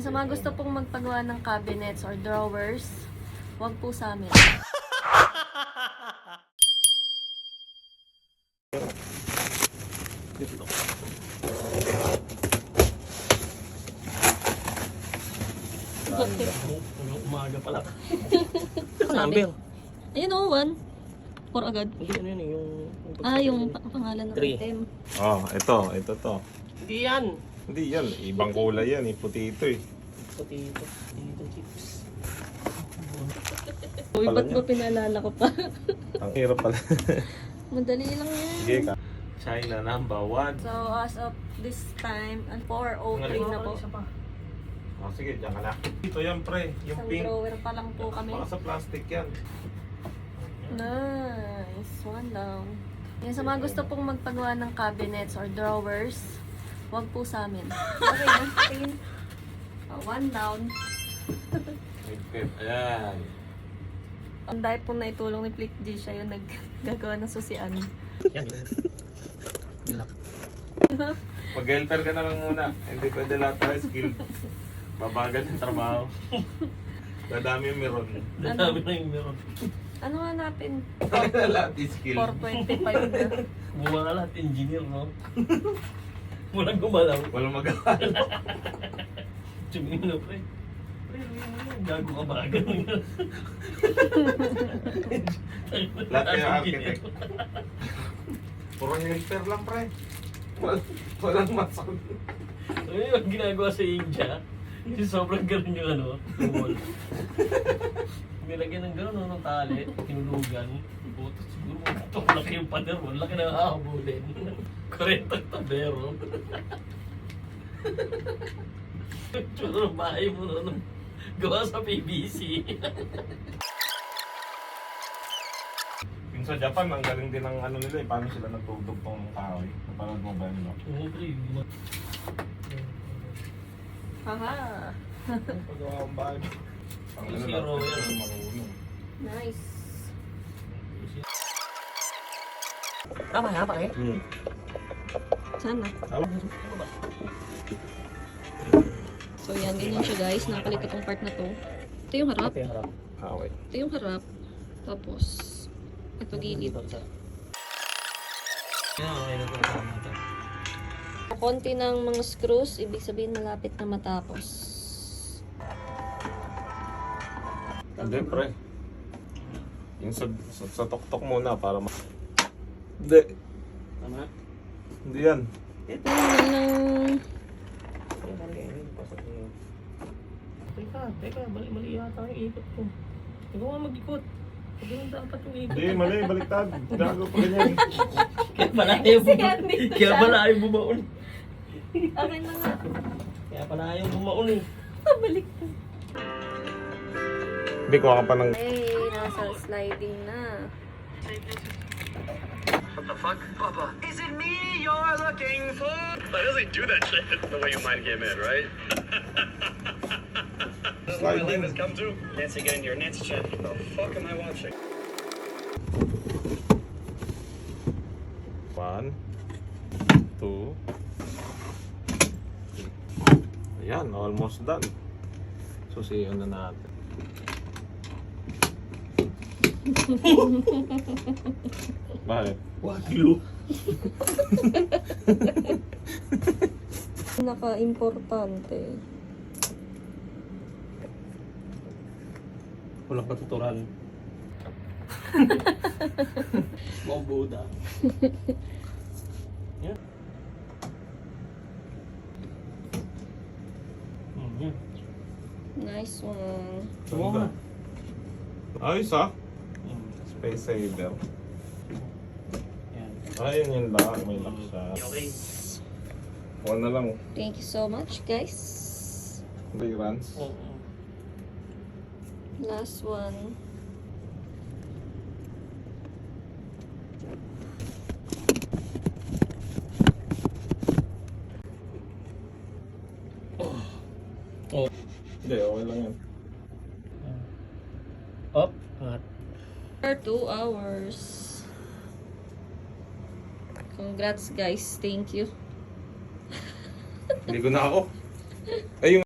Yan, sa mga gusto pong magpagawa ng cabinets or drawers, wag po sa amin. Umaga pala. Sabi. Ayun o, 1. 4 agad. Hindi ano yun yung... Yung pangalan ng 3. item. Oh, ito to. Hindi yan. Hindi yan, ibang kulay yan, puti ito eh. Potato chips. Uy, ba't ba pinaalala ko pa? Ang hirap pala. Madali lang yan. Sige ka. China number 1. So, as of this time, 4:03 na po. Oh, sige, dyan ka na. Ito yan pre, yung Isang pink. drawer pa lang po kami. Baka sa plastic yan. Nice. One down. Yan, sa mga gusto pong magpagawa ng cabinets or drawers, wag po sa amin. Okay, tingin. One down. Ayan. Ang dahil pong naitulong ni Flick G, siya yung naggagawa ng susian. Yan. Mag-helper ka na lang muna. Hindi pwede lahat tayo skill. Babagal yung trabaho. Dadami yung meron. Dami na yung meron. Ano hanapin? Lahat yung skill. 425 na. Buwa nga lahat engineer, no? Walang gumalaw. Walang magawa. Tumingin na, pre. Gago ka ba? Ganun nga. Lahat kayo architect. Puro helper lang pre. Walang masakot. Ayun yung ginagawa sa India. Yung sobrang ganun yung ano, yung wall. Nilagyan ng gano'n ng tali, tinulugan. Buto siguro ito, laki yung pader mo, laki na hahabulin. 40 tabero. Tsura ng bahay mo na gawa sa PVC. Yung sa Japan, ang galing din ng ano nila eh. Paano sila nagtugtog ng kahoy? Napanood mo ba yun? No? Oo, pre. Haha. Pagawa ang bahay. Ang ano Zero natin, yan. marunong. Nice. Tama nga pa kayo? Sana. So yan, ganyan siya guys. Nakalit itong part na to. Ito yung harap. Ito yung harap. Okay. Ito yung harap. Tapos, ito gilid. Yan, okay na ito. Tama ito. Konti ng mga screws, ibig sabihin malapit na matapos. Hindi pre. Yung sa tok-tok muna para Hindi. Tama? Hindi yan. Ito yung Teka, mali yata yung ikot ko. Ikaw nga mag-ikot. Pagano'n dapat yung ikot. Hindi, mali, baliktad. Gago pa ganyan. Kaya pala ayaw bumaon. akin na nga. Kaya pala ayaw bumaon eh. Balik ko. Hindi, kuha ka pa ng... Hey, nasa sliding na. What the fuck? Papa, is it me you're looking for? That doesn't do that shit the way your mind came in, right? This is where my life has come to. Nancy, get in your Nancy chat. The fuck am I watching? 1, 2. Ayan, almost done. Susiyan na natin. Bakit? Wagyu. Naka-importante. Walang katuturan. Mga Buddha. Yan. Nice one. Sumo nga. Ayos ah. Space saver. Yan. Ayun yung lock. May lock siya. Okay. One na lang. Thank you so much, guys. Hindi, runs. Oo. Last one. Oh. Hindi, okay lang yan. Up. At. For 2 hours. Congrats guys. Thank you. Hindi ko na ako. Ay, yung